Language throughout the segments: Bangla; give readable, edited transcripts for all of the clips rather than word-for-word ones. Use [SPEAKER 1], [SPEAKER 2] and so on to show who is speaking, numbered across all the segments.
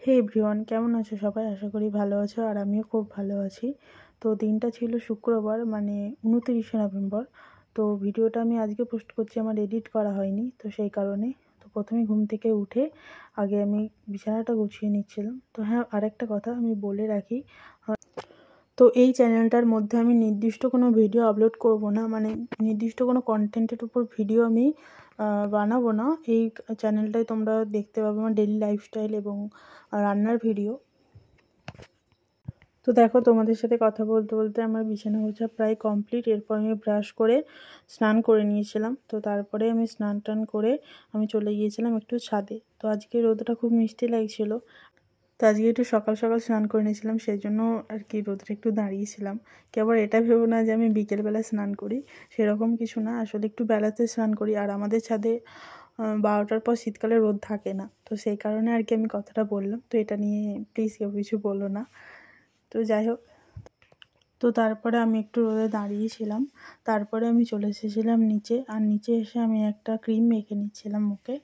[SPEAKER 1] হে এভরিওয়ান, কেমন আছো সবাই? আশা করি ভালো আছো আর আমিও খুব ভালো আছি। তো দিনটা ছিল শুক্রবার, মানে 29শে নভেম্বর। তো ভিডিওটা আমি আজকে পোস্ট করছি, আমার এডিট করা হয়নি, তো সেই কারণে। তো প্রথমে ঘুম থেকে উঠে আগে আমি বিছানাটা গুছিয়ে নিচ্ছিলাম। তো হ্যাঁ, আরেকটা কথা আমি বলে রাখি, তো এই চ্যানেলটার মধ্যে আমি নির্দিষ্ট কোনো ভিডিও আপলোড করব না, মানে নির্দিষ্ট কোনো কন্টেন্টের উপর ভিডিও আমি বানাবো না। এই চ্যানেলটায় তোমরা দেখতে পাবে আমার ডেইলি লাইফস্টাইল এবং রান্নার ভিডিও। তো দেখো, তোমাদের সাথে কথা বলতে বলতে আমার বিছানা গোছা প্রায় কমপ্লিট। এরপর আমি ব্রাশ করে স্নান করে নিয়েছিলাম। তো তারপরে আমি স্নান টান করে আমি চলে গিয়েছিলাম একটু ছাদে। তো আজকে রোদটা খুব মিষ্টি লাগছিল, তো আজকে একটু সকাল সকাল স্নান করে নিয়েছিলাম, সেই জন্য আর কি রোদটা একটু দাঁড়িয়েছিলাম। কি আবার এটা ভেবো না যে আমি বিকেলবেলা স্নান করি, সেরকম কিছু না, আসলে একটু বেলাতে স্নান করি। আর আমাদের ছাদে 12টার পর শীতকালে রোদ থাকে না, তো সেই কারণে আর কি আমি কথাটা বললাম। তো এটা নিয়ে প্লিজ কেউ কিছু বলো না। তো যাই হোক, তো তারপরে আমি একটু রোদে দাঁড়িয়েছিলাম, তারপরে আমি চলে এসেছিলাম নিচে। আর নিচে এসে আমি একটা ক্রিম মেখে নিচ্ছিলাম মুখে,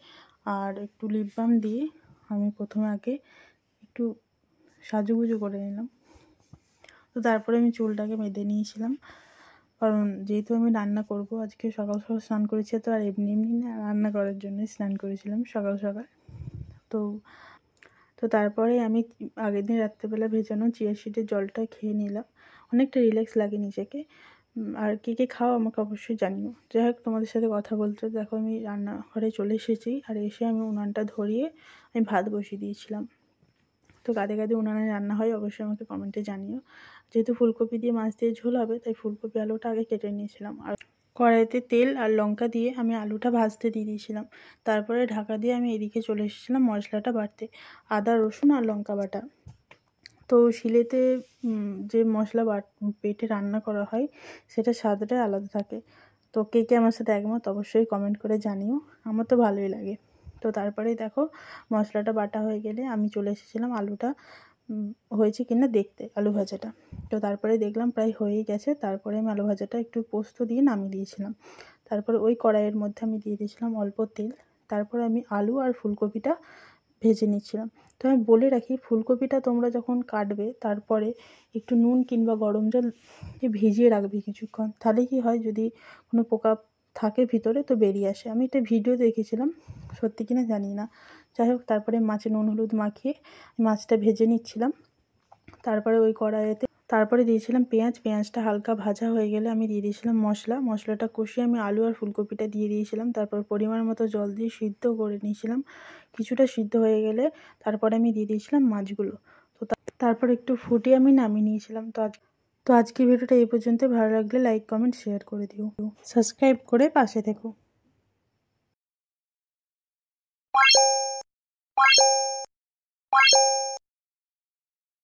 [SPEAKER 1] আর একটু লিপ বাম দিয়ে আমি প্রথমে আগে একটু সাজুগুজু করে নিলাম। তো তারপরে আমি চুলটাকে বেঁধে নিয়েছিলাম, কারণ যেহেতু আমি রান্না করব আজকে সকাল সকাল স্নান করেছি, তো আর এমনি এমনি না, রান্না করার জন্যই স্নান করেছিলাম সকাল সকাল। তো তো তারপরে আমি আগের দিন রাত্রেবেলা ভেজানো চিয়া সিডের জলটা খেয়ে নিলাম, অনেকটা রিল্যাক্স লাগে নিজেকে। আর কী কী খাও আমাকে অবশ্যই জানিও। যাই হোক, তোমাদের সাথে কথা বলতে দেখো আমি রান্নাঘরে চলে এসেছি, আর এসে আমি উনানটা ধরিয়ে আমি ভাত বসিয়ে দিয়েছিলাম। তো কাঁদে কাঁদে উনানে রান্না হয় অবশ্যই আমাকে কমেন্টে জানিও। যেহেতু ফুলকপি দিয়ে মাছ দিয়ে ঝোল হবে, তাই ফুলকপি আলুটা আগে কেটে নিয়েছিলাম, আর কড়াইতে তেল আর লঙ্কা দিয়ে আমি আলুটা ভাজতে দিয়ে দিয়েছিলাম। তারপরে ঢাকা দিয়ে আমি এদিকে চলে এসেছিলাম মশলাটা বাটতে, আদা রসুন আর লঙ্কা বাটা। তো শিলেতে যে মশলা বেটে রান্না করা হয় সেটা স্বাদটাই আলাদা থাকে। তো কে কে আমার সাথে একমত অবশ্যই কমেন্ট করে জানিও, আমার তো ভালোই লাগে। তো তারপরেই দেখো মশলাটা বাটা হয়ে গেলে আমি চলে এসেছিলাম আলুটা হয়েছে কিনা দেখতে, আলু ভাজাটা। তো তারপরে দেখলাম প্রায় হয়েই গেছে। তারপরে আমি আলু ভাজাটা একটু পোস্ত দিয়ে নামিয়ে দিয়েছিলাম। তারপরে ওই কড়াইয়ের মধ্যে আমি দিয়ে দিয়েছিলাম অল্প তেল। তারপরে আমি আলু আর ফুলকপিটা ভেজে নিচ্ছিলাম। তো আমি বলে রাখি, ফুলকপিটা তোমরা যখন কাটবে তারপরে একটু নুন কিংবা গরম জল ভিজিয়ে রাখবে কিছুক্ষণ, তাহলে কি হয়, যদি কোনো পোকা থাকে ভিতরে তো বেরিয়ে আসে। আমি একটা ভিডিও দেখেছিলাম, সত্যি কিনা জানি না। যাই হোক, তারপরে মাছে নুন হলুদ মাখিয়ে মাছটা ভেজে নিচ্ছিলাম। তারপরে ওই কড়াইতে তারপরে দিয়েছিলাম পেঁয়াজটা হালকা ভাজা হয়ে গেলে আমি দিয়ে দিয়েছিলাম মশলাটা কষিয়ে আমি আলু আর ফুলকপিটা দিয়ে দিয়েছিলাম। তারপর পরিমাণ মতো জল দিয়ে সিদ্ধ করে নিয়েছিলাম। কিছুটা সিদ্ধ হয়ে গেলে তারপরে আমি দিয়ে দিয়েছিলাম মাছগুলো। তো তারপর একটু ফুটিয়ে আমি নামিয়ে নিয়েছিলাম। তো আজকের ভিডিওটা এই পর্যন্ত। ভালো লাগলে লাইক কমেন্ট শেয়ার করে দিও, সাবস্ক্রাইব করে পাশে থেকো।